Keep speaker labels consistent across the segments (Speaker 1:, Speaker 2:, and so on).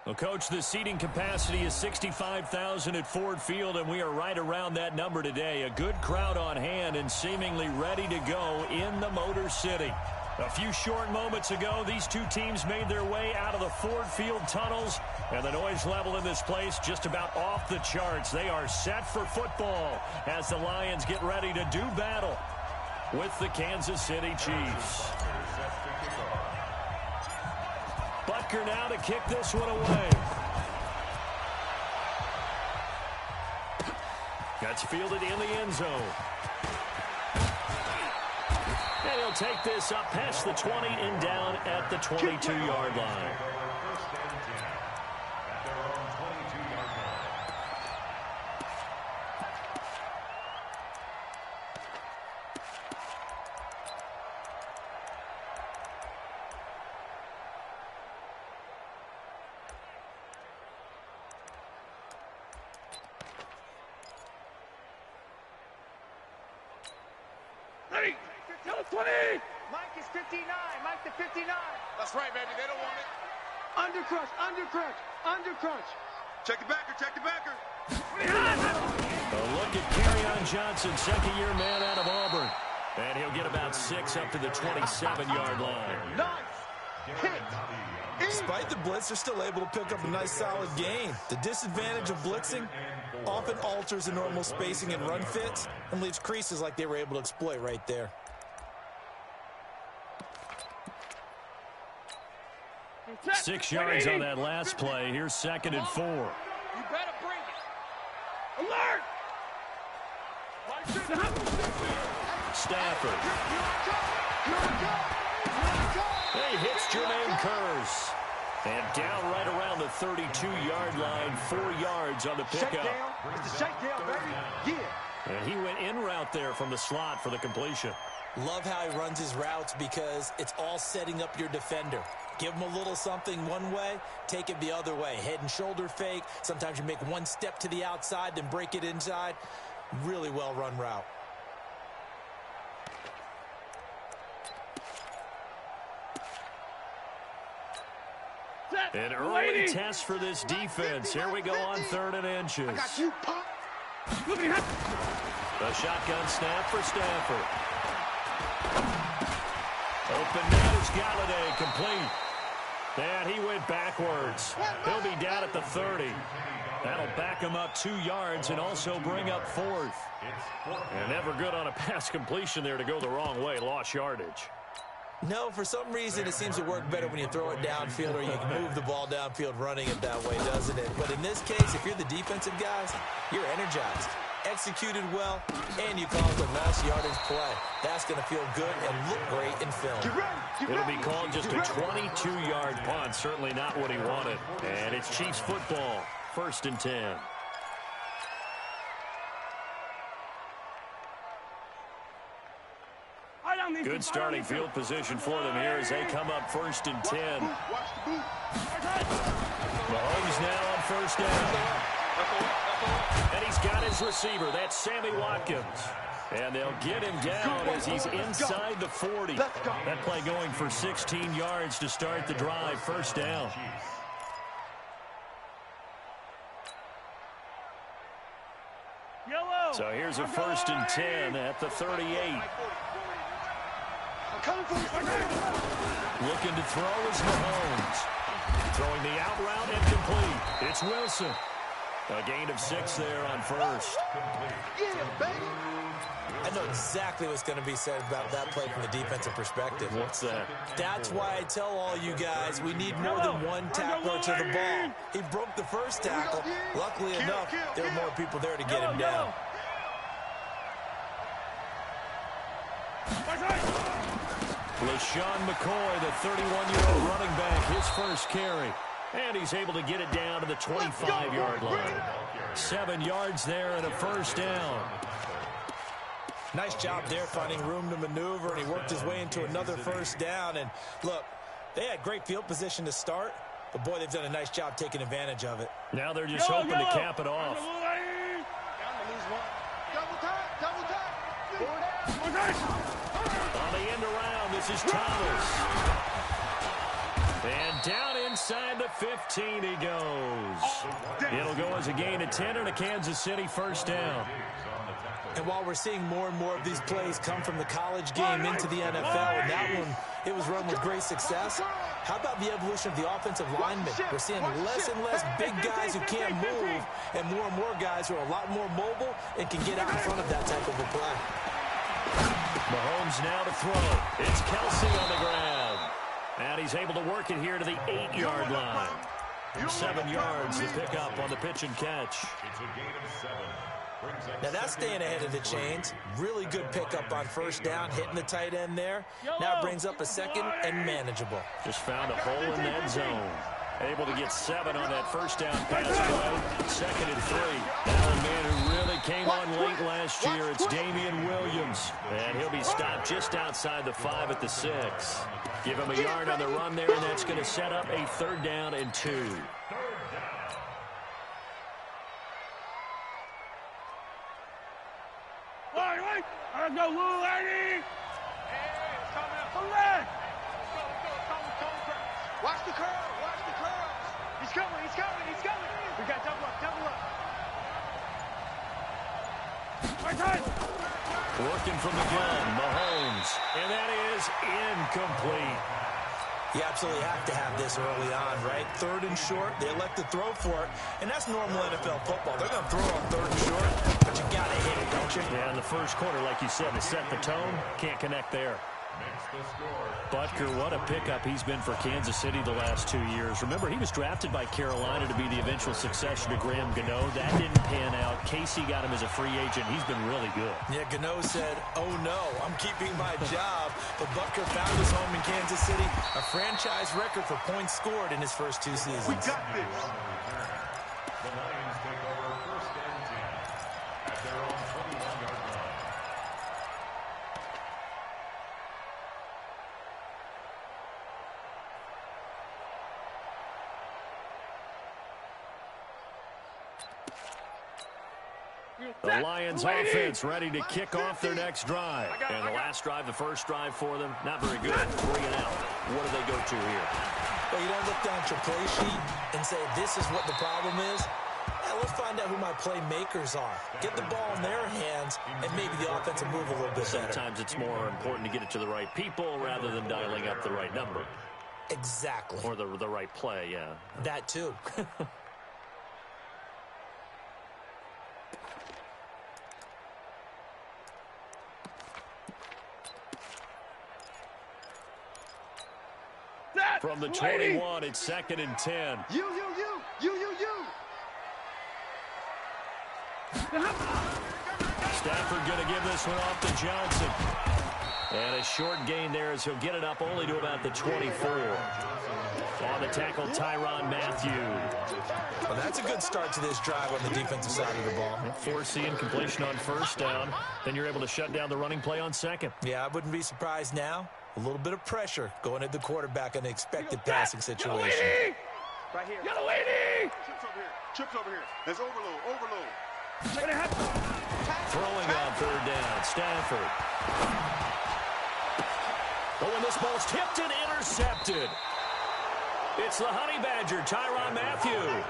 Speaker 1: Well, Coach, the seating capacity is 65,000 at Ford Field, and we are right around that number today. A good crowd on hand and seemingly ready to go in the Motor City. A few short moments ago, these two teams made their way out of the Ford Field tunnels, and the noise level in this place just about off the charts. They are set for football as the Lions get ready to do battle with the Kansas City Chiefs. Butker now to kick this one away. That's fielded in the end zone. And he'll take this up past the 20 and down at the 22-yard line.
Speaker 2: Mike is 59. Mike to 59.
Speaker 3: That's right, baby. They don't want it.
Speaker 2: Undercrush, undercrush, undercrush.
Speaker 3: Check the backer, check the backer.
Speaker 1: A look at Kerryon Johnson, second-year man out of Auburn. And he'll get about 6 up to the 27-yard line.
Speaker 2: Nice hit.
Speaker 4: Despite the blitz, they're still able to pick up a nice, solid gain. The disadvantage of blitzing often alters the normal spacing and run fits and leaves creases like they were able to exploit right there.
Speaker 1: Six yards on that last play. Here's 2nd and 4.
Speaker 3: You better bring it.
Speaker 2: Alert!
Speaker 1: Stafford. He hits Jermaine Kearse. And down right around the 32-yard line, 4 yards on the pickup.
Speaker 2: Shakedown. It's the shakedown, baby. Yeah.
Speaker 1: And he went in route there from the slot for the completion.
Speaker 4: Love how he runs his routes because it's all setting up your defender. Give him a little something one way, take it the other way. Head and shoulder fake. Sometimes you make one step to the outside, then break it inside. Really well-run route.
Speaker 1: An early test for this defense. Here we go on 3rd and inches.
Speaker 2: I got you, punk.
Speaker 1: The shotgun snap for Stafford. Open man is Galladay, complete. And he went backwards. He'll be down at the 30. That'll back him up 2 yards and also bring up 4th. And never good on a pass completion there to go the wrong way. Lost yardage.
Speaker 4: No, for some reason it seems to work better when you throw it downfield or you can move the ball downfield running it that way, doesn't it? But in this case, if you're the defensive guys, you're energized, executed well, and you caused a nice yardage play. That's going to feel good and look great in film.
Speaker 1: It'll be called just a 22-yard punt. Certainly not what he wanted. And it's Chiefs football, 1st and 10. Good starting field position for them here as they come up 1st and 10. Mahomes now on 1st down. And he's got his receiver. That's Sammy Watkins. And they'll get him down as he's inside the 40. That play going for 16 yards to start the drive. 1st down. So here's a 1st and 10 at the 38. Looking to throw is Mahomes. Throwing the out route and complete. It's Wilson. A gain of 6 there on 1st.
Speaker 4: I know exactly what's going to be said about that play from the defensive perspective.
Speaker 1: What's that?
Speaker 4: That's why I tell all you guys we need more than one tackler to the ball. He broke the first tackle. Luckily enough, there were more people there to get him down.
Speaker 1: LaShawn McCoy, the 31-year-old running back, his first carry. And he's able to get it down to the 25-yard line. 7 yards there and a 1st down.
Speaker 4: Nice job there finding room to maneuver, and he worked his way into another 1st down. And look, they had great field position to start, but boy, they've done a nice job taking advantage of it.
Speaker 1: Now they're just hoping to cap it off. On the end around, this is Thomas. And down inside the 15 he goes. It'll go as a gain of 10 and a Kansas City first down.
Speaker 4: And while we're seeing more and more of these plays come from the college game into the NFL, and that one, it was run with great success, how about the evolution of the offensive linemen? We're seeing less and less big guys who can't move and more guys who are a lot more mobile and can get out in front of that type of a play.
Speaker 1: Mahomes now to throw. It's Kelsey on the ground. And he's able to work it here to the 8-yard line. 7 yards to pick up on the pitch and catch.
Speaker 3: It's a gain of 7.
Speaker 4: Now that's staying ahead of the chains. Really good pickup on first down, hitting the tight end there. Now it brings up a second and manageable.
Speaker 1: Just found a hole in that zone. Able to get 7 on that first down pass play. 2nd and 3. Now a man who really came on late last year, it's Damian Williams. And he'll be stopped just outside the 5 at the 6. Give him a yard on the run there, and that's going to set up a 3rd down and 2.
Speaker 3: Let's go, little lady! Hey, it's coming up. Pull it! Let's go. Watch the curl, watch the curl. He's coming. We got double up. Right side.
Speaker 1: Working from the gun, Mahomes. And that is incomplete.
Speaker 4: You absolutely have to have this early on, right? 3rd and short, they elect to throw for it, and that's normal NFL football. They're going to throw on 3rd and short, but you got to hit it, don't you?
Speaker 1: Yeah, in the first quarter, like you said, to set the tone, can't connect there. Butker, what a pickup he's been for Kansas City the last 2 years. Remember, he was drafted by Carolina to be the eventual successor to Graham Gano. That didn't pan out. Casey got him as a free agent. He's been really good.
Speaker 4: Yeah, Gano said, oh no, I'm keeping my job. But Butker found his home in Kansas City, a franchise record for points scored in his first 2 seasons.
Speaker 2: We got this.
Speaker 3: The Lions take over 1st and 10 at their own 21-yard line.
Speaker 1: The Lions offense ready to kick off their next drive. And the last drive, the first drive for them, not very good. 3 and out. What do they go to here?
Speaker 4: Well, you don't look down at your play sheet and say, this is what the problem is. Now, let's find out who my playmakers are. Get the ball in their hands, and maybe the offense will move a little bit better.
Speaker 1: Sometimes it's more important to get it to the right people rather than dialing up the right number.
Speaker 4: Exactly.
Speaker 1: Or the right play, yeah.
Speaker 4: That too.
Speaker 1: From the 21, it's 2nd and 10.
Speaker 2: You.
Speaker 1: Stafford going to give this one off to Johnson. And a short gain there as he'll get it up only to about the 24. On the tackle, Tyrann Mathieu.
Speaker 4: Well, that's a good start to this drive on the defensive side of the ball.
Speaker 1: Forcing completion on first down. Then you're able to shut down the running play on 2nd.
Speaker 4: Yeah, I wouldn't be surprised now. A little bit of pressure going at the quarterback in the expected passing situation.
Speaker 2: Right here.
Speaker 3: Yellow lady!
Speaker 2: Trips over here. There's overload.
Speaker 1: Throwing on 3rd down, Stafford. Oh, and this ball's tipped and intercepted. It's the Honey Badger, Tyrann Mathieu.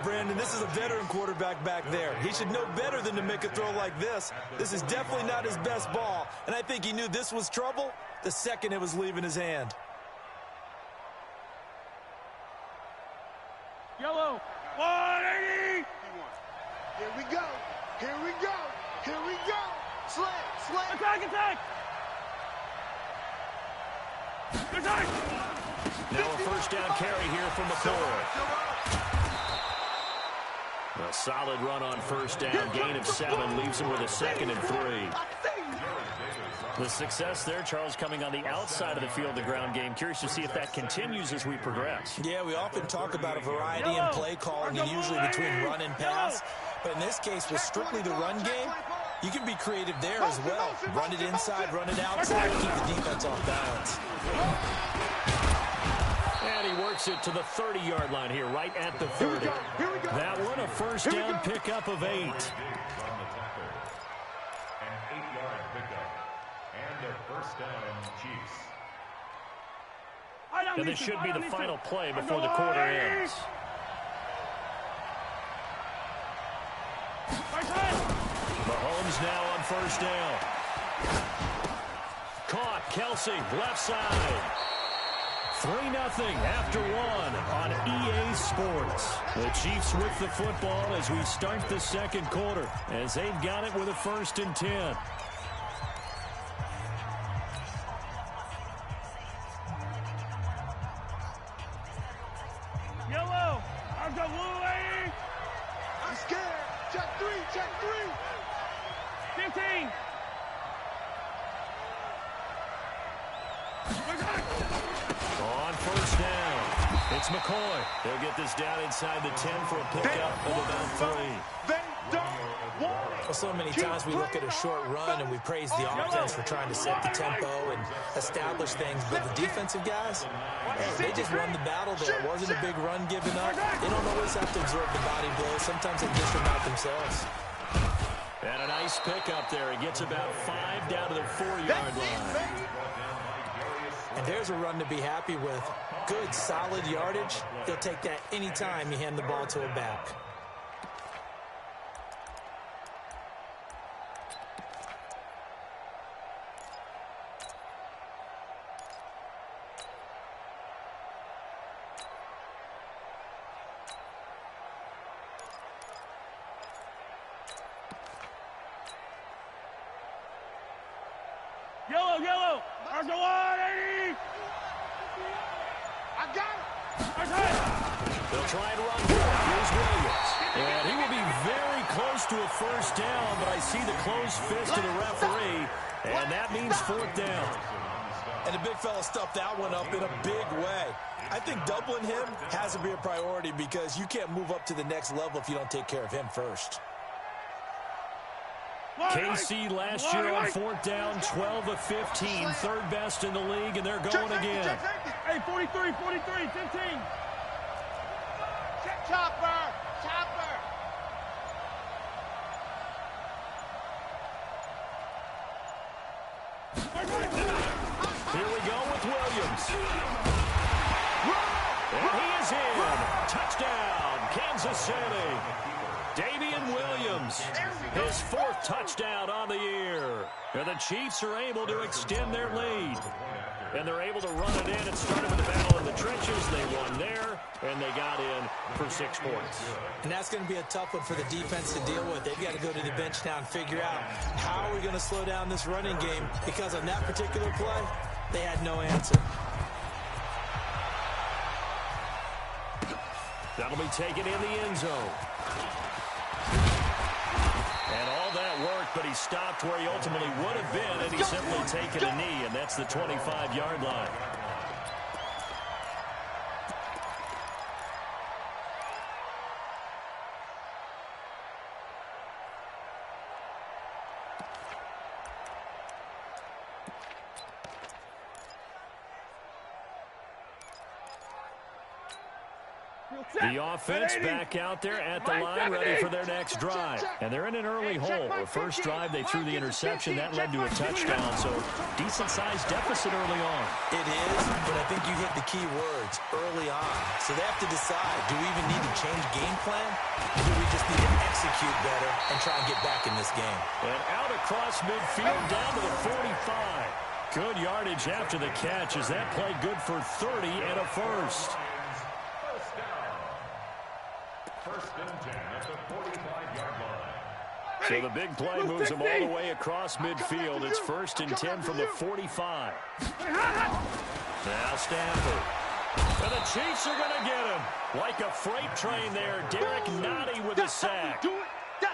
Speaker 4: Brandon, this is a veteran quarterback back there. He should know better than to make a throw like this. This is definitely not his best ball, and I think he knew this was trouble the second it was leaving his hand.
Speaker 3: Yellow! 180!
Speaker 2: Here we go. Slant.
Speaker 3: Attack!
Speaker 1: Now a first down carry here from McCoy. A solid run on first down, gain of 7, leaves him with a 2nd and 3. The success there, Charles, coming on the outside of the field, the ground game. Curious to see if that continues as we progress.
Speaker 4: Yeah, we often talk about a variety in play calling, and usually between run and pass. But in this case, with strictly the run game, you can be creative there as well. Run it inside, run it outside, keep the defense off balance.
Speaker 1: And he works it to the 30-yard line here, right at the 30. That one, a first down pickup of 8.
Speaker 3: An 8-yard pickup. And a first down, Chiefs.
Speaker 1: And this should be the final play before the quarter ends. Mahomes now on first down. Caught. Kelsey, left side. 3-0 after one on EA Sports. The Chiefs with the football as we start the second quarter, as they've got it with a 1st and 10.
Speaker 3: Yellow. I've got blue, lady.
Speaker 2: I'm scared. Check 3. Check 3.
Speaker 3: 15.
Speaker 1: On first down, it's McCoy. He'll get this down inside the 10 for a pickup of about 3.
Speaker 2: They don't want it.
Speaker 4: Well, so many times we look at a short run and we praise the offense for trying to set the tempo and establish things. But the defensive guys, they just won the battle there. It wasn't a big run given up. They don't always have to absorb the body blows. Sometimes they dish them out themselves.
Speaker 1: And a nice pickup there. He gets about 5 down to the 4-yard line.
Speaker 4: And there's a run to be happy with. Good, solid yardage. He'll take that anytime you hand the ball to a back.
Speaker 3: Yellow. I've got 180.
Speaker 2: I got it.
Speaker 1: They'll try and run for it. Here's Williams. And he will be very close to a first down, but I see the closed fist of the referee, and that means 4th down.
Speaker 4: And the big fella stuffed that one up in a big way. I think doubling him has to be a priority because you can't move up to the next level if you don't take care of him first.
Speaker 1: KC last year on 4th down, 12 of 15, 3rd best in the league, and they're going again.
Speaker 3: Hey, 43, 15.
Speaker 2: Chopper.
Speaker 1: Here we go with Williams. And he is in. Touchdown, Kansas City. Damian Williams, his 4th touchdown on the year. And the Chiefs are able to extend their lead. And they're able to run it in. It started with the battle in the trenches. They won there, and they got in for 6 points.
Speaker 4: And that's going to be a tough one for the defense to deal with. They've got to go to the bench now and figure out how are we going to slow down this running game, because on that particular play, they had no answer.
Speaker 1: That'll be taken in the end zone. And all that worked, but he stopped where he ultimately would have been, and he's simply taken a knee, and that's the 25-yard line. The offense back out there at the line, ready for their next drive. And they're in an early hole. The first drive, they threw the interception. That led to a touchdown, so decent-sized deficit early on.
Speaker 4: It is, but I think you hit the key words, early on. So they have to decide, do we even need to change game plan? Or do we just need to execute better and try and get back in this game?
Speaker 1: And out across midfield, down to the 45. Good yardage after the catch as that play good for 30 and a first. So the big play moves them all the way across midfield. It's 1st and 10 from the 45. Now Stafford. And the Chiefs are going to get him. Like a freight train there. Derek Nottie with a sack.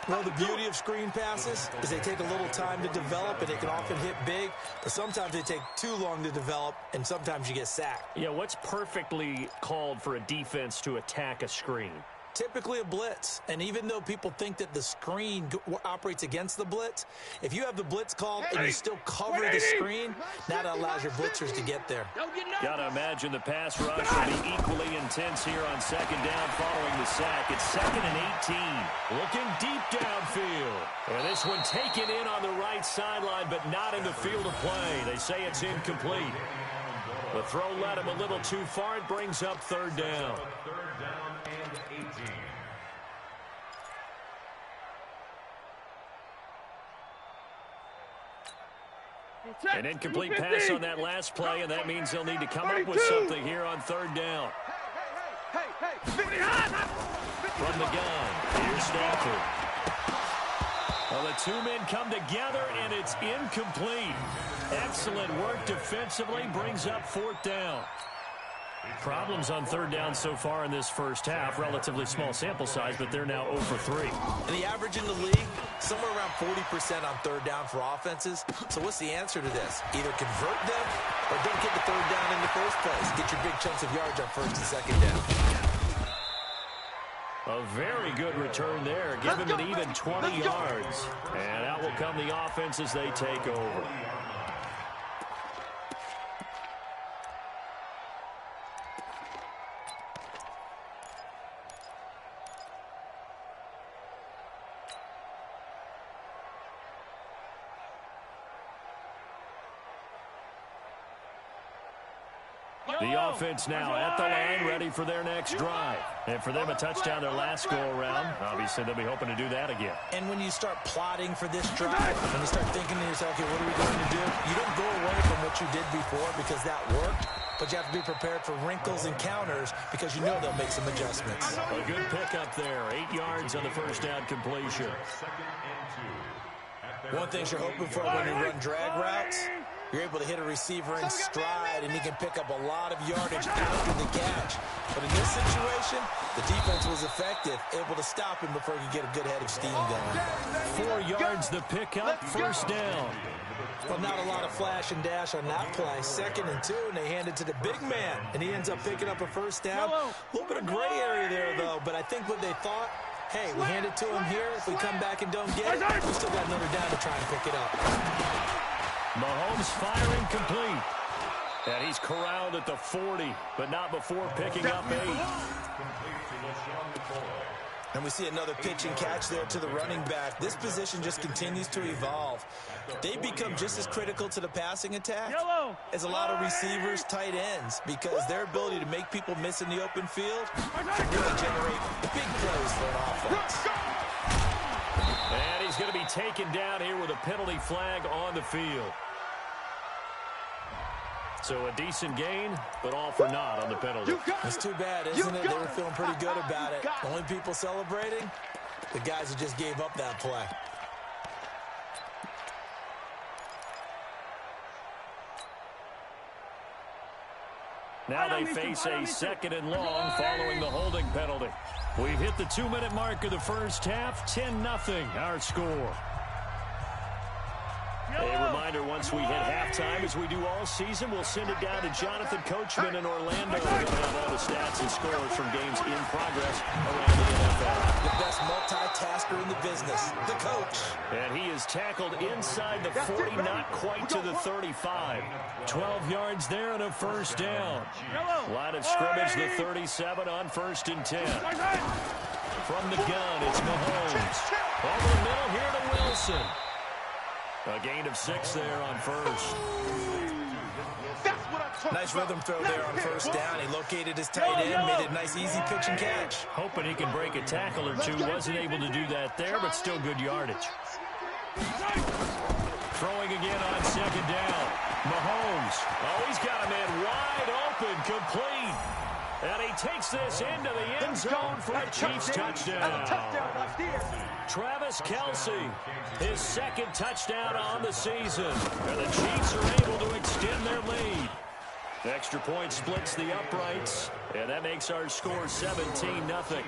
Speaker 4: Well, the beauty of screen passes is they take a little time to develop, and they can often hit big, but sometimes they take too long to develop, and sometimes you get sacked.
Speaker 1: Yeah, what's perfectly called for a defense to attack a screen?
Speaker 4: Typically a blitz, and even though people think that the screen operates against the blitz, if you have the blitz called and you still cover the screen, that allows your blitzers to get there.
Speaker 1: Got to imagine the pass rush will be equally intense here on 2nd down following the sack. It's 2nd and 18. Looking deep downfield. And this one taken in on the right sideline, but not in the field of play. They say it's incomplete. The throw led him a little too far. It brings up third down.
Speaker 5: Third down and 18.
Speaker 1: An incomplete pass on that last play, and that means they'll need to come up with something here on third down. From the gun, here's Stafford. Well, the two men come together, and it's incomplete. Excellent work defensively, brings up fourth down. Problems on third down so far in this first half. Relatively small sample size, but they're now 0 for 3.
Speaker 4: And the average in the league, somewhere around 40% on third down for offenses. So what's the answer to this? Either convert them or don't get the third down in the first place. Get your big chunks of yards on first and second down.
Speaker 1: A very good return there, giving it even 20 yards. And out will come the offense as they take over. The offense now at the line, ready for their next drive. And for them, a touchdown their last go-around. Obviously, they'll be hoping to do that again.
Speaker 4: And when you start plotting for this drive, when you start thinking to yourself, okay, what are we going to do? You don't go away from what you did before because that worked, but you have to be prepared for wrinkles and counters because you know they'll make some adjustments.
Speaker 1: A good pickup there. 8 yards on the first down completion.
Speaker 4: One thing you're hoping for when you run drag routes, you're able to hit a receiver in stride, and he can pick up a lot of yardage after the catch. But in this situation, the defense was effective, able to stop him before he could get a good head of steam going.
Speaker 1: 4 yards the pickup, first down.
Speaker 4: Well, not a lot of flash and dash on that play. 2nd and 2, and they hand it to the big man, and he ends up picking up a first down. A little bit of gray area there, though, but I think what they thought, hey, we hand it to him here. If we come back and don't get it, we still got another down to try and pick it up.
Speaker 1: Mahomes firing complete. And he's corralled at the 40, but not before picking up 8.
Speaker 4: And we see another pitch and catch there to the running back. This position just continues to evolve. They become just as critical to the passing attack as a lot of receivers, tight ends, because their ability to make people miss in the open field can really generate big plays for an offense.
Speaker 1: And he's going to be taken down here with a penalty flag on the field. So a decent gain, but all for naught on the penalty.
Speaker 4: It's too bad, isn't it? They were feeling pretty good about it. The only people celebrating, the guys who just gave up that play.
Speaker 1: Now they face a 2nd and long following the holding penalty. We've hit the 2-minute mark of the first half, 10-0 our score. A reminder, once we hit halftime, as we do all season, we'll send it down to Jonathan Coachman in Orlando. We're going to have all the stats and scores from games in progress around the NFL.
Speaker 4: The best multitasker in the business, the coach.
Speaker 1: And he is tackled inside the 40, not quite to the 35. 12 yards there and a first down. Line of scrimmage, the 37 on 1st and 10. From the gun, it's Mahomes. Over the middle here to Wilson. A gain of 6 there on first.
Speaker 4: Nice rhythm throw there on first down. He located his tight end, made it a nice easy pitch and catch.
Speaker 1: Hoping he can break a tackle or two. Wasn't able to do that there, but still good yardage. Throwing again on 2nd down. Mahomes. Oh, he's got a man wide open, complete. And he takes this into the end zone for a Chiefs touchdown. Travis Kelce, his 2nd touchdown on the season. And the Chiefs are able to extend their lead. Extra point splits the uprights, and that makes our score 17-0.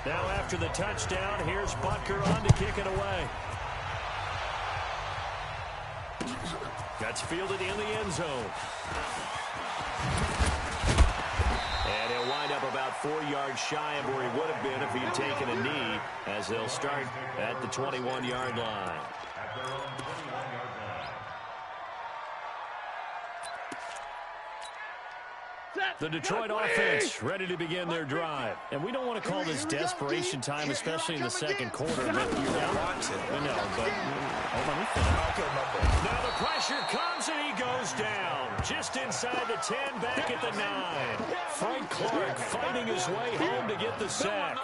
Speaker 1: Now after the touchdown, here's Butker on to kick it away. That's fielded in the end zone. And he'll wind up about 4 yards shy of where he would have been if he had taken a knee, as they'll start at the 21-yard line. The Detroit offense ready to begin their drive. And we don't want to call this desperation time, especially in the second quarter. But you're down. I know, but let me finish. Now the pressure comes and he goes down. Just inside the 10, back at the 9. Frank Clark fighting his way home to get the sack.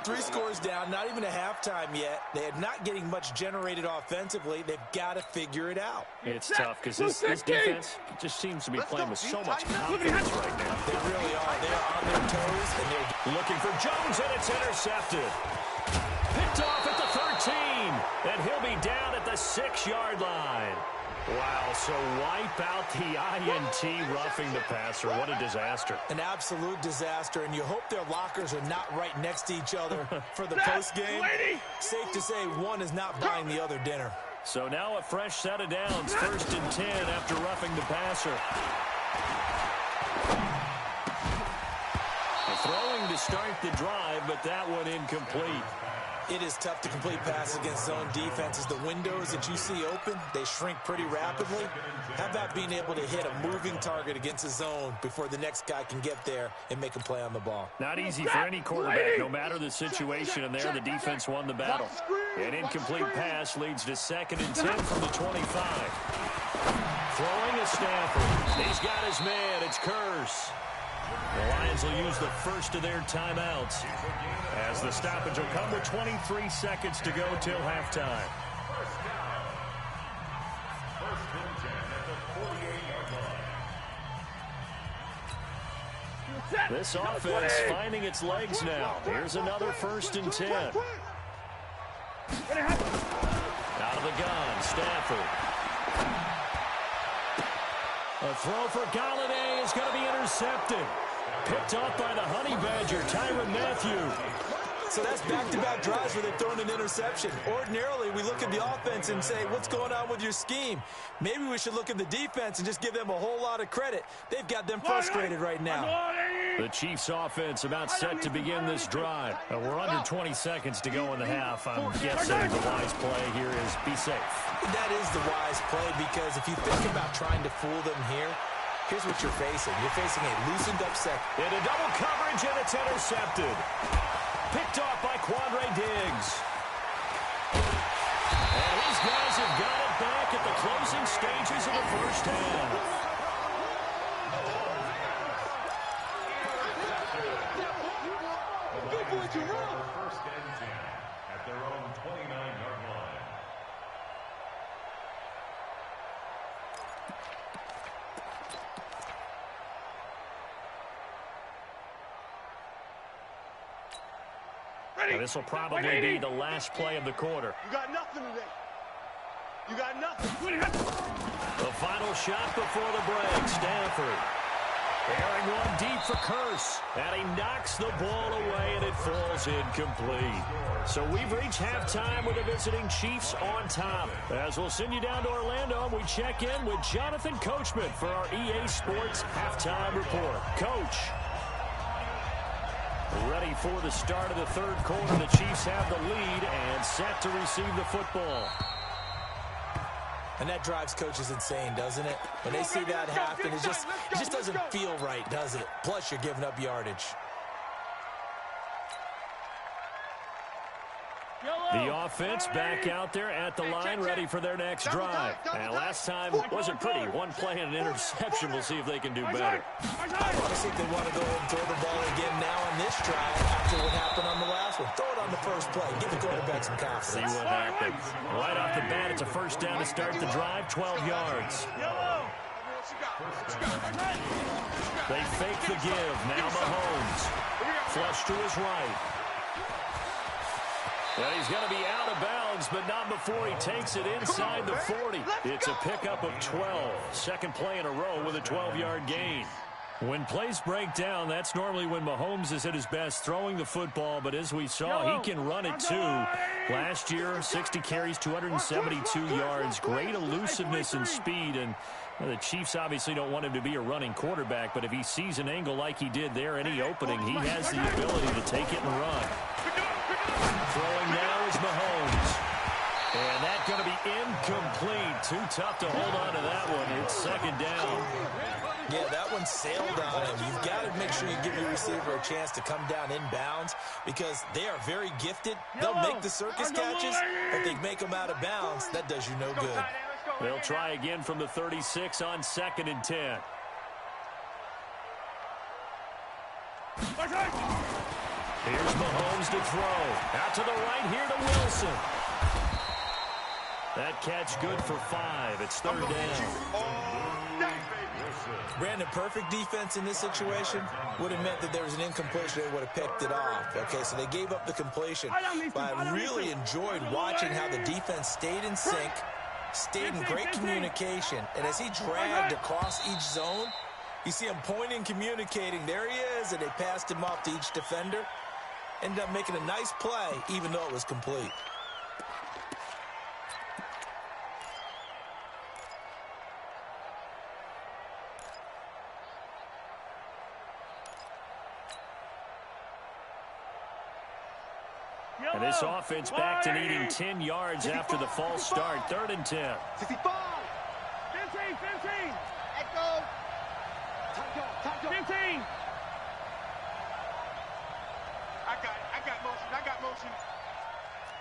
Speaker 4: 3 scores down, not even a halftime yet. They're not getting much generated offensively. They've got to figure it out.
Speaker 1: It's tough because this defense just seems to be playing with so much confidence right now.
Speaker 4: They really are. They're on their toes, and they're
Speaker 1: looking for Jones, and it's intercepted. Picked off at the 13, and he'll be down at the 6-yard line. Wow, so wipe out the INT roughing the passer. What a disaster.
Speaker 4: An absolute disaster, and you hope their lockers are not right next to each other for the postgame. Safe to say one is not buying the other dinner.
Speaker 1: So now a fresh set of downs, 1st and 10 after roughing the passer. Throwing to start the drive, but that one incomplete.
Speaker 4: It is tough to complete passes against zone defenses. The windows that you see open, they shrink pretty rapidly. How about being able to hit a moving target against a zone before the next guy can get there and make a play on the ball?
Speaker 1: Not easy for any quarterback, no matter the situation, and there the defense won the battle. An incomplete pass leads to 2nd and 10 from the 25. Throwing is Stafford. He's got his man. It's Curse. The Lions will use the first of their timeouts as the stoppage will come with 23 seconds to go till halftime. This offense finding its legs now. Here's another 1st and 10. Out of the gun, Stafford. A throw for Galladay is going to be intercepted. Picked off by the Honey Badger, Tyrann Mathieu.
Speaker 4: So that's back-to-back drives where they've thrown an interception. Ordinarily, we look at the offense and say, what's going on with your scheme? Maybe we should look at the defense and just give them a whole lot of credit. They've got them frustrated right now.
Speaker 1: The Chiefs offense about set to begin this drive. We're under 20 seconds to go in the half. I'm guessing the wise play here is be safe.
Speaker 4: That is the wise play because if you think about trying to fool them here, here's what you're facing. You're facing a loosened-up second.
Speaker 1: Into double coverage, and it's intercepted. Picked off by Quandre Diggs. And these guys have got it back at the closing stages of the first half.
Speaker 5: First and 10 at their own 29-yard line.
Speaker 1: This will probably be the last play of the quarter.
Speaker 2: You got nothing today. You got nothing.
Speaker 1: The final shot before the break. Stafford airing one deep for Curse. And he knocks the ball away, and it falls incomplete. So we've reached halftime with the visiting Chiefs on top. As we'll send you down to Orlando, we check in with Jonathan Coachman for our EA Sports Halftime Report. Coach. Ready for the start of the third quarter. The Chiefs have the lead and set to receive the football.
Speaker 4: And that drives coaches insane, doesn't it? When they see that happen, it just doesn't feel right, does it? Plus, you're giving up yardage.
Speaker 1: The offense back out there at the line, ready for their next drive. And last time wasn't pretty. One play and an interception. We'll see if they can do better.
Speaker 4: I honestly think they want to go ahead and throw the ball again now on this drive after what happened on the last one. Throw it on the first play. Give the quarterback some confidence.
Speaker 1: See what happens. Right off the bat, it's a first down to start the drive, 12 yards. They fake the give. Now Mahomes. Flush to his right. And he's going to be out of bounds, but not before he takes it inside the 40. It's a pickup of 12. Second play in a row with a 12-yard gain. When plays break down, that's normally when Mahomes is at his best throwing the football, but as we saw, he can run it too. Last year, 60 carries, 272 yards, great elusiveness and speed, and the Chiefs obviously don't want him to be a running quarterback, but if he sees an angle like he did there, any opening, he has the ability to take it and run. Throwing now is Mahomes. And that's going to be incomplete. Too tough to hold on to that one. It's second down.
Speaker 4: Yeah, that one sailed on him. You've got to make sure you give your receiver a chance to come down inbounds because they are very gifted. They'll make the circus catches, but they make them out of bounds. That does you no good.
Speaker 1: They'll try again from the 36 on 2nd and 10. Here's Mahomes to throw. Out to the right here to Wilson. That catch good for 5. It's 3rd down.
Speaker 4: Brandon, perfect defense in this situation would have meant that there was an incompletion. They would have picked it off. Okay, so they gave up the completion. But I really enjoyed watching how the defense stayed in sync, stayed in great communication. And as he dragged across each zone, you see him pointing, communicating. There he is, and they passed him off to each defender. Ended up making a nice play, even though it was complete.
Speaker 1: And this offense back to needing 10 yards after the false start. 3rd and 10.
Speaker 3: 65. 15. Echo. Time go. 15. I got motion.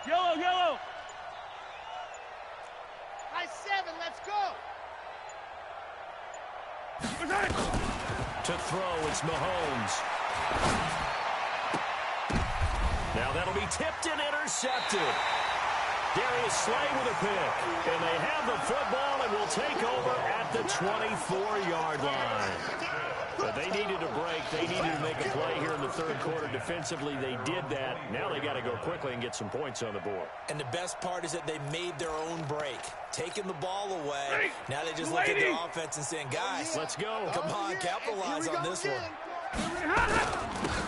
Speaker 3: Yellow. High 7, let's go.
Speaker 1: To throw, it's Mahomes. Now that'll be tipped and intercepted. Darius Slay with a pick. And they have the football and will take over at the 24-yard line. But they needed a break. They needed to make a play here in the 3rd quarter. Defensively, they did that. Now they got to go quickly and get some points on the board.
Speaker 4: And the best part is that they made their own break. Taking the ball away. Now they just look at their offense and saying, guys,
Speaker 1: let's go.
Speaker 4: Come on, capitalize on this one.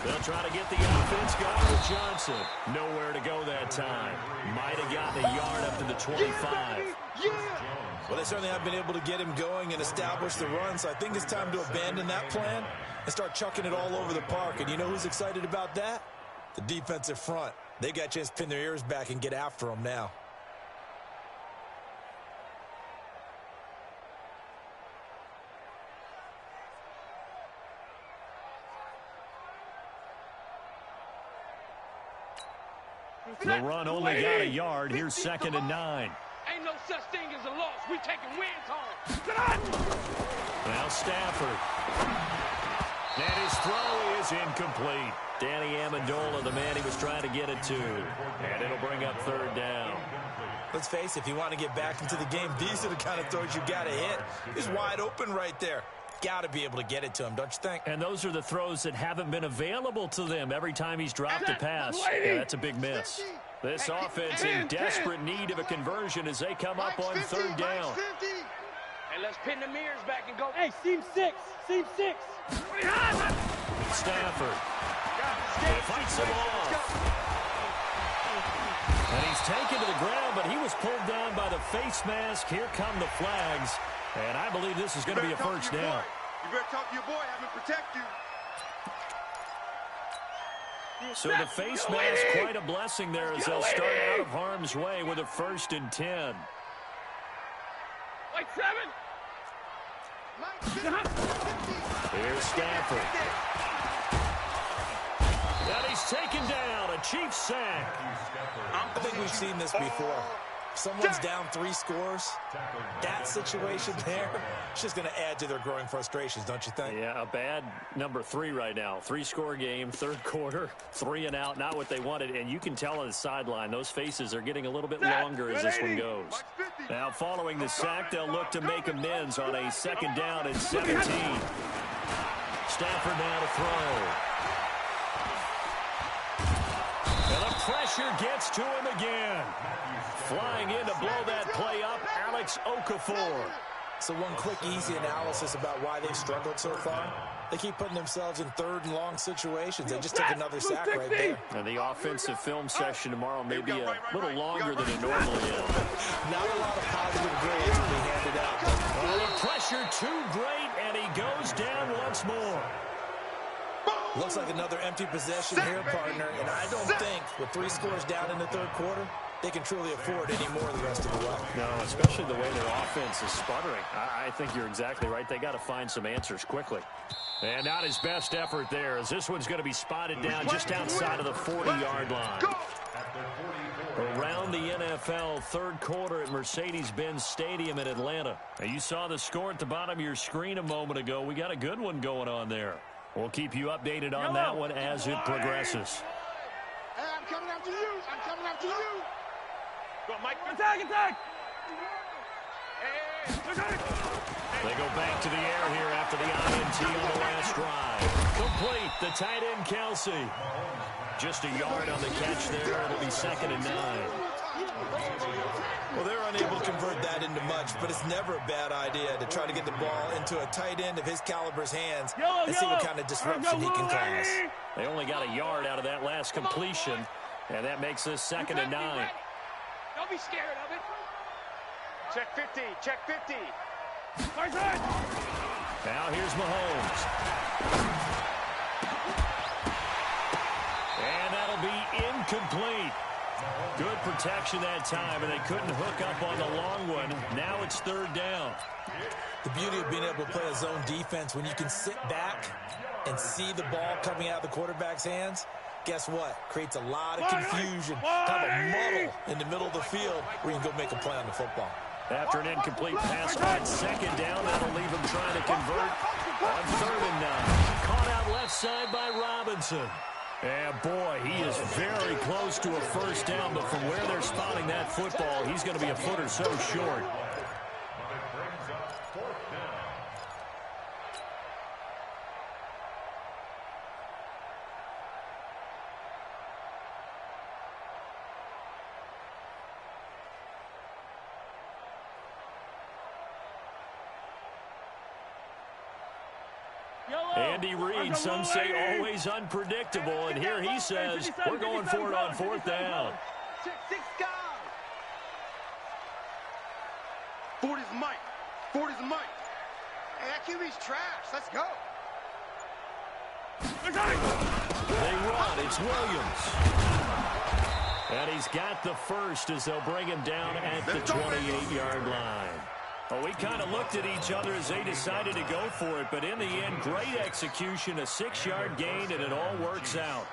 Speaker 1: They'll try to get the offense going with Johnson. Nowhere to go that time. Might have gotten a yard up to the 25.
Speaker 4: Well, they certainly have been able to get him going and establish the run, so I think it's time to abandon that plan and start chucking it all over the park. And you know who's excited about that? The defensive front. They got a chance to pin their ears back and get after him now.
Speaker 1: The run only got a yard. Here's 2nd and 9.
Speaker 3: Ain't no such thing as a loss. We taking wins home.
Speaker 1: Now Stafford. And his throw is incomplete. Danny Amendola, the man he was trying to get it to. And it'll bring up 3rd down.
Speaker 4: Let's face it, if you want to get back into the game, these are the kind of throws you got to hit. He's wide open right there. Got to be able to get it to him, don't you think?
Speaker 1: And those are the throws that haven't been available to them every time he's dropped a pass. Yeah, that's a big miss. This offense in desperate need of a conversion as they come up on 3rd down.
Speaker 3: And let's pin the mirrors back and go. Hey, seam 6.
Speaker 1: Stafford. He fights him off. And he's taken to the ground, but he was pulled down by the face mask. Here come the flags. And I believe this is going to be a 1st down.
Speaker 2: You better talk to your boy, have him protect you.
Speaker 1: So the face mask, quite a blessing there as they'll start out of harm's way with a 1st and 10.
Speaker 3: Like 7.
Speaker 1: Here's Stafford. And he's taken down. A Chiefs sack.
Speaker 4: I think we've seen this before. Someone's down 3 scores. That situation there, it's just going to add to their growing frustrations, don't you think?
Speaker 1: Yeah, a bad number 3 right now. 3-score game, 3rd quarter, 3 and out, not what they wanted. And you can tell on the sideline, those faces are getting a little bit longer as this one goes. Now, following the sack, they'll look to make amends on a 2nd down and 17. Stafford now to throw. And the pressure gets to him again. Flying in to blow that play up, Alex Okafor.
Speaker 4: So one quick, easy analysis about why they've struggled so far. They keep putting themselves in 3rd and long situations. They just took another sack right there.
Speaker 1: And the offensive film session tomorrow may be a little longer than it normally is.
Speaker 4: Not a lot of positive grades will be handed out.
Speaker 1: Well, the pressure too great, and he goes down once more.
Speaker 4: Looks like another empty possession here, partner. And I don't think, with 3 scores down in the 3rd quarter, they can truly afford any more the rest of the way.
Speaker 1: No, especially the way their offense is sputtering. I think you're exactly right. They got to find some answers quickly. And not his best effort there, as this one's going to be spotted down just outside of the 40-yard line. Around the NFL, third quarter at Mercedes-Benz Stadium in Atlanta. Now, you saw the score at the bottom of your screen a moment ago. We got a good one going on there. We'll keep you updated on that one as it progresses.
Speaker 3: Hey, I'm coming after you. I'm coming after you. Go, Mike.
Speaker 2: Attack, attack.
Speaker 3: Hey.
Speaker 1: They go back to the air here after the INT on the last drive. Complete, the tight end, Kelsey. Just a yard on the catch there. It'll be 2nd and 9.
Speaker 4: Well, they're unable to convert that into much, but it's never a bad idea to try to get the ball into a tight end of his caliber's hands and see what kind of disruption he can cause.
Speaker 1: They only got a yard out of that last completion, and that makes this 2nd and 9.
Speaker 3: Don't be scared of it. Check 50. Check 50.
Speaker 1: Now here's Mahomes. And that'll be incomplete. Good protection that time, and they couldn't hook up on the long one. Now it's 3rd down.
Speaker 4: The beauty of being able to play a zone defense when you can sit back and see the ball coming out of the quarterback's hands, guess what? Creates a lot of confusion, kind of a muddle in the middle of the field where you can go make a play on the football.
Speaker 1: After an incomplete pass on 2nd down, that'll leave him trying to convert on 3rd and 9. Caught out left side by Robinson. And boy, he is very close to a 1st down, but from where they're spotting that football, he's going to be a foot or so short. Andy Reid, some say always unpredictable, and here he says we're going for it on 4th down.
Speaker 3: 6 guys. 40's Mike. 40's Mike. Hey, that QB's trash. Let's go.
Speaker 1: They run. It's Williams. And he's got the first as they'll bring him down at the 28-yard line. Well, we kind of looked at each other as they decided to go for it, but in the end, great execution, a 6-yard gain, and it all works out.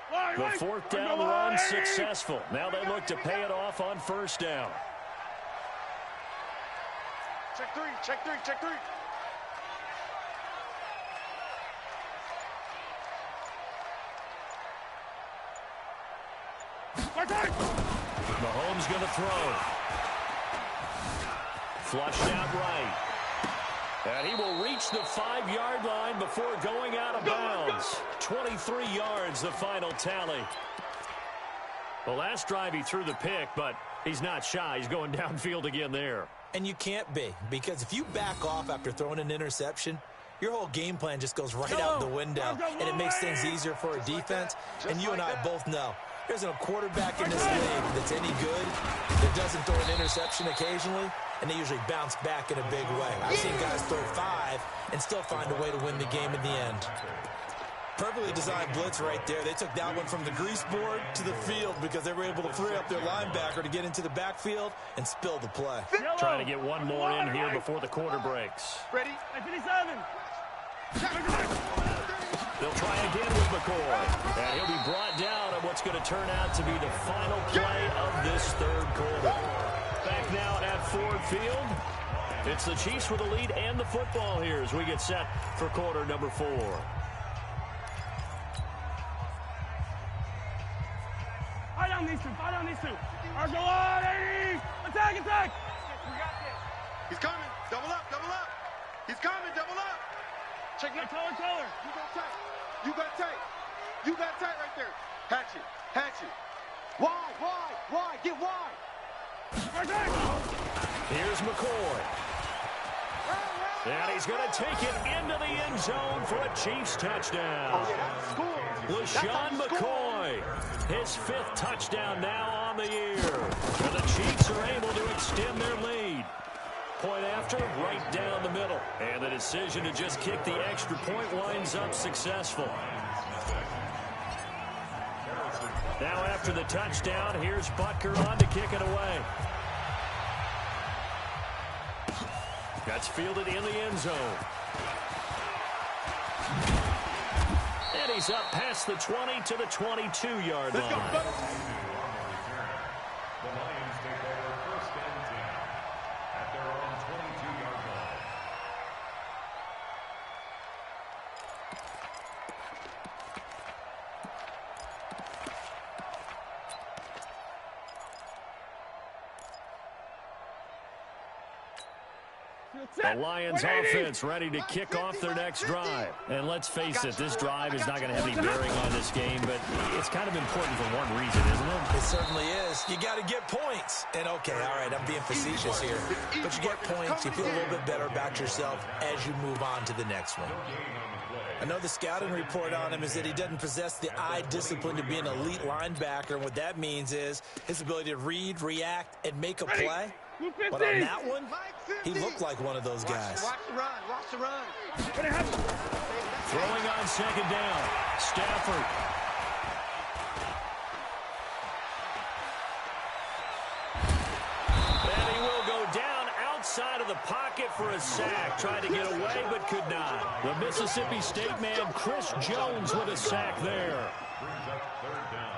Speaker 1: The 4th down run successful. Now they look to pay it off on 1st down.
Speaker 3: Check 3, check 3, check 3.
Speaker 1: Mahomes going to throw. Flushed out right. And he will reach the 5-yard line before going out of bounds. 23 yards, the final tally. The last drive he threw the pick, but he's not shy. He's going downfield again there.
Speaker 4: And you can't be, because if you back off after throwing an interception, your whole game plan just goes right out the window, and it makes things easier for a defense. And you and I both know there's no quarterback in this league that's any good that doesn't throw an interception occasionally, and they usually bounce back in a big way. I've seen guys throw 5 and still find a way to win the game in the end. Perfectly designed blitz right there. They took that one from the grease board to the field because they were able to free up their linebacker to get into the backfield and spill the play.
Speaker 1: Trying to get one more in here before the quarter breaks.
Speaker 3: Ready?
Speaker 2: 57.
Speaker 1: They'll try again with McCoy. And he'll be brought down on what's going to turn out to be the final play of this 3rd quarter. Back now at Ford Field. It's the Chiefs with the lead and the football here as we get set for quarter number 4.
Speaker 2: Fire down these two. Fire down these two. Argolani! Attack, attack!
Speaker 3: We got this. He's coming. Double up, double up. He's coming, double up. Check your
Speaker 2: Color.
Speaker 3: You got tight. You got tight. You got tight right there. Hatch it. Hatch it. Wide. Get wide.
Speaker 1: Here's McCoy. And he's going to take it into the end zone for a Chiefs touchdown. LaShawn McCoy, his 5th touchdown now on the year. And the Chiefs are able to extend their lead. Point after, right down the middle. And the decision to just kick the extra point winds up successful. Now after the touchdown, here's Butker on to kick it away. That's fielded in the end zone. And he's up past the 20 to the 22-yard line.
Speaker 5: The Lions take over first and 10 at their own 22-yard line.
Speaker 1: The Lions offense ready to kick off their next drive. And let's face it, this drive is not going to have any bearing on this game, but it's kind of important for one reason, isn't it?
Speaker 4: It certainly is. You got to get points. And okay, all right, I'm being facetious here. But you get points, you feel a little bit better about yourself as you move on to the next one. I know the scouting report on him is that he doesn't possess the eye discipline to be an elite linebacker. And what that means is his ability to read, react, and make a play. But on that one, he looked like one of those guys.
Speaker 3: Watch the run. Watch the run.
Speaker 1: Throwing on second down. Stafford. And he will go down outside of the pocket for a sack. Tried to get away, but could not. The Mississippi State man, Chris Jones, with a sack there.
Speaker 5: Brings up third down.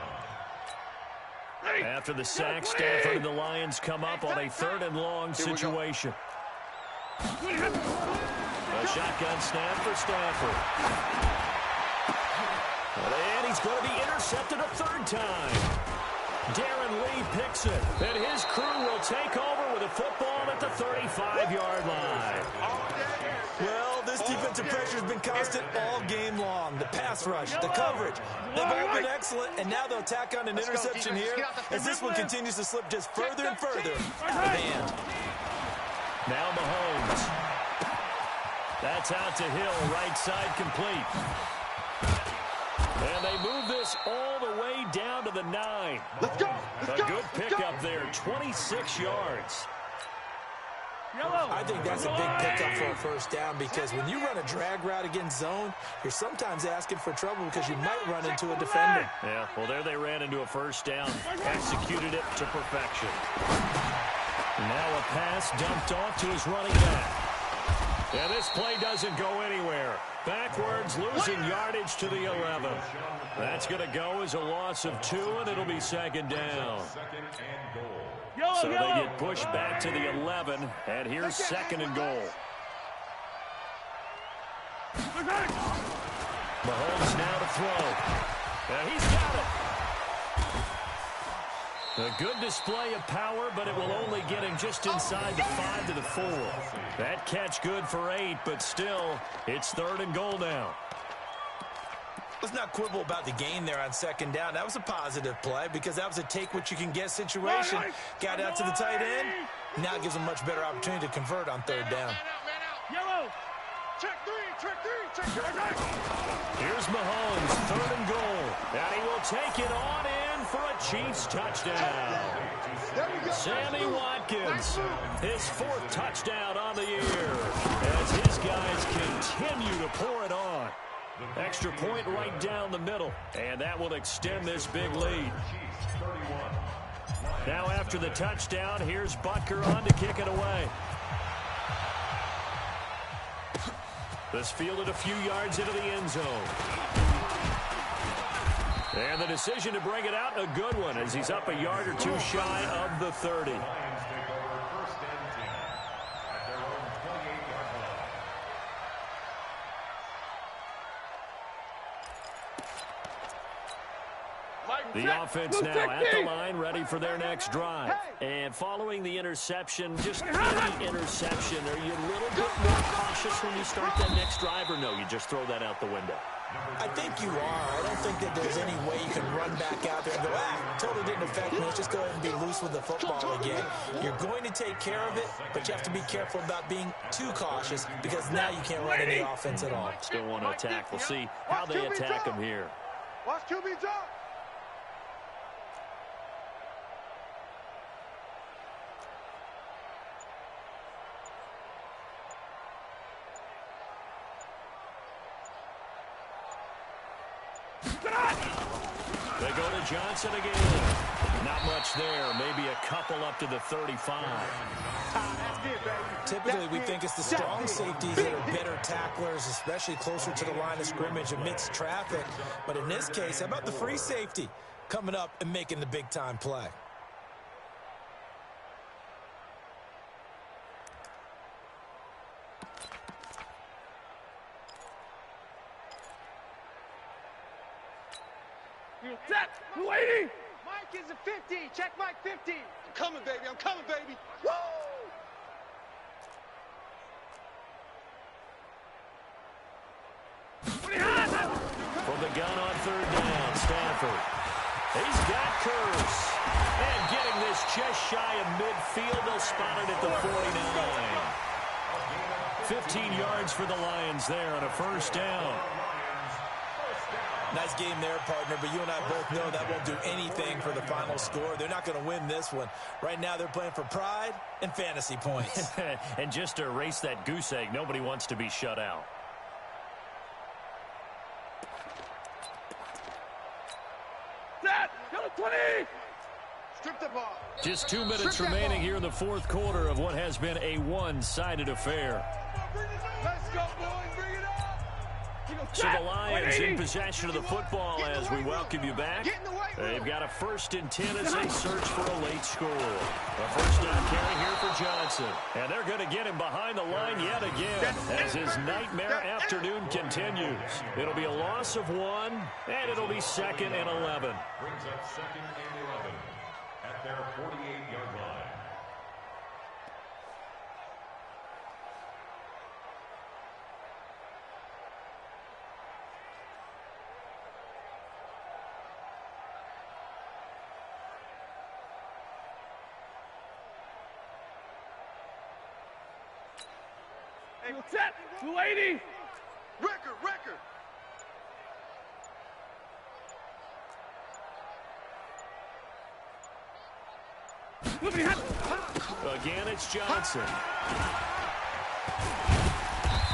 Speaker 1: After the sack, Stafford and the Lions come up on a 3rd and long situation. A shotgun snap for Stafford. And he's going to be intercepted a 3rd time. Darren Lee picks it. And his crew will take over with a football at the 35-yard line.
Speaker 4: Well, this defensive pressure has been constant all game long. The pass rush, the coverage, they've all been excellent, and now they'll tack on an interception here as this one continues to slip just further and further out of hand.
Speaker 1: Now Mahomes. That's out to Hill, right side complete. And they move this all the way down to the 9.
Speaker 3: Let's go.
Speaker 1: A good pickup there, 26 yards.
Speaker 4: I think that's a big pickup for a first down because when you run a drag route against zone, you're sometimes asking for trouble because you might run into a defender.
Speaker 1: Yeah, well, there they ran into a first down. Executed it to perfection. Now a pass dumped off to his running back. And this play doesn't go anywhere. Backwards, losing yardage to the 11. That's going to go as a loss of 2, and it'll be second down.
Speaker 5: Second and goal.
Speaker 1: So they get pushed back to the 11, and here's 2nd and goal. Mahomes now to throw. And he's got it. A good display of power, but it will only get him just inside the 5 to the 4. That catch good for 8, but still, it's 3rd and goal now.
Speaker 4: Let's not quibble about the gain there on second down. That was a positive play because that was a take-what-you-can-get situation. Got out to the tight end. Now gives him much better opportunity to convert on 3rd down.
Speaker 2: Yellow.
Speaker 3: Check three.
Speaker 1: Here's Mahomes, 3rd and goal. And he will take it on in for a Chiefs touchdown. Sammy Watkins, his 4th touchdown on the year as his guys continue to pour it on. Extra point right down the middle, and that will extend this big lead. Now after the touchdown, here's Butker on to kick it away. This fielded a few yards into the end zone. And the decision to bring it out, a good one, as he's up a yard or 2 shy of the 30.
Speaker 5: Lions take over first and 10 at their own 28-yard line.
Speaker 1: The offense now at the line, ready for their next drive. And following the interception, just any interception, are you a little bit more cautious when you start that next drive, or no, you just throw that out the window?
Speaker 4: I think you are. I don't think that there's any way you can run back out there and go, totally didn't affect me. Let's just go ahead and be loose with the football again. You're going to take care of it, but you have to be careful about being too cautious because now you can't run any offense at all.
Speaker 1: Still want to attack. We'll see how they attack them here.
Speaker 3: Watch QB jump.
Speaker 1: They go to Johnson again. Not much there. Maybe a couple up to the 35.
Speaker 4: Typically, we think it's the strong safeties that are better tacklers, especially closer to the line of scrimmage amidst traffic. But in this case, how about the free safety coming up and making the big-time play?
Speaker 2: Set, lady.
Speaker 3: Mike is a 50. Check Mike 50. I'm coming, baby. I'm coming, baby. Woo!
Speaker 1: From the gun on third down, Stanford. He's got Kurz. And getting this just shy of midfield, they'll spot it at the 49. 15 yards for the Lions there on a first down.
Speaker 4: Nice game there, partner, but you and I both know that won't do anything for the final score. They're not going to win this one. Right now, they're playing for pride and fantasy points.
Speaker 1: And just to erase that goose egg, nobody wants to be shut out.
Speaker 2: Set, go to 20.
Speaker 3: Strip the ball.
Speaker 1: Just 2 minutes remaining here in the fourth quarter of what has been a one-sided affair.
Speaker 3: Let's go, boys. Bring it up.
Speaker 1: So the Lions in possession of the football as we welcome you back. They've got a 1st and 10 as they search for a late score. A first down carry here for Johnson. And they're going to get him behind the line yet again as his nightmare afternoon continues. It'll be a loss of 1, and it'll be 2nd and 11.
Speaker 5: Brings up 2nd and 11 at their 48-yard line.
Speaker 2: Set, lady.
Speaker 3: Record.
Speaker 1: Again, it's Johnson.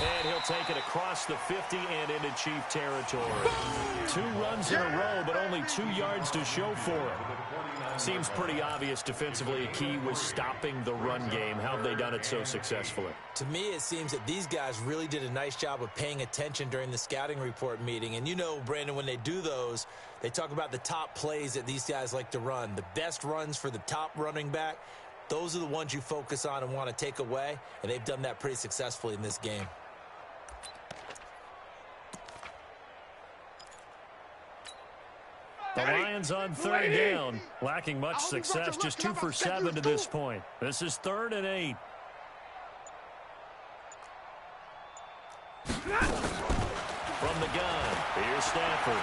Speaker 1: And he'll take it across the 50 and into Chief territory. 2 runs in a row, but only 2 yards to show for it. Seems pretty obvious defensively. A key was stopping the run game. How have they done it so successfully?
Speaker 4: To me, it seems that these guys really did a nice job of paying attention during the scouting report meeting. And you know, Brandon, when they do those, they talk about the top plays that these guys like to run. The best runs for the top running back, those are the ones you focus on and want to take away. And they've done that pretty successfully in this game.
Speaker 1: The Lions on third down, lacking much success, just 2 for 7 to this point. This is 3rd and 8. From the gun, here's Stanford.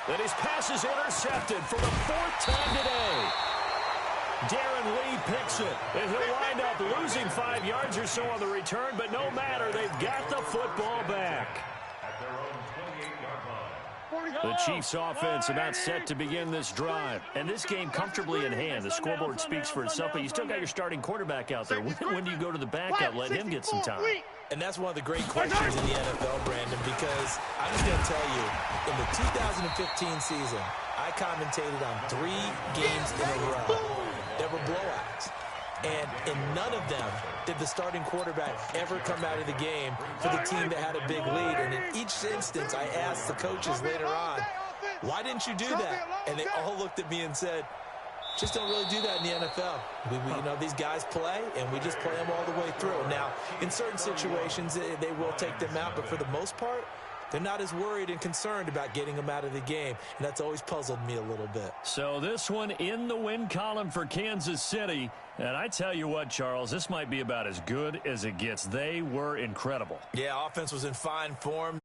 Speaker 1: Then his pass is intercepted for the 4th time today. Darren Lee picks it, and he'll wind up losing 5 yards or so on the return, but no matter, they've got the football back.
Speaker 5: At their own 28-yard line.
Speaker 1: The Chiefs offense about set to begin this drive. And this game comfortably in hand. The scoreboard speaks for itself, but you still got your starting quarterback out there. When do you go to the backup, let him get some time?
Speaker 4: And that's one of the great questions in the NFL, Brandon, because I'm just going to tell you, in the 2015 season, I commentated on 3 games in a row that were blowouts. And in none of them did the starting quarterback ever come out of the game for the team that had a big lead. And in each instance, I asked the coaches later on, why didn't you do that? And they all looked at me and said, just don't really do that in the NFL. You know, these guys play, and we just play them all the way through. Now, in certain situations, they will take them out, but for the most part, they're not as worried and concerned about getting them out of the game, and that's always puzzled me a little bit.
Speaker 1: So this one in the win column for Kansas City, and I tell you what, Charles, this might be about as good as it gets. They were incredible.
Speaker 4: Yeah, offense was in fine form.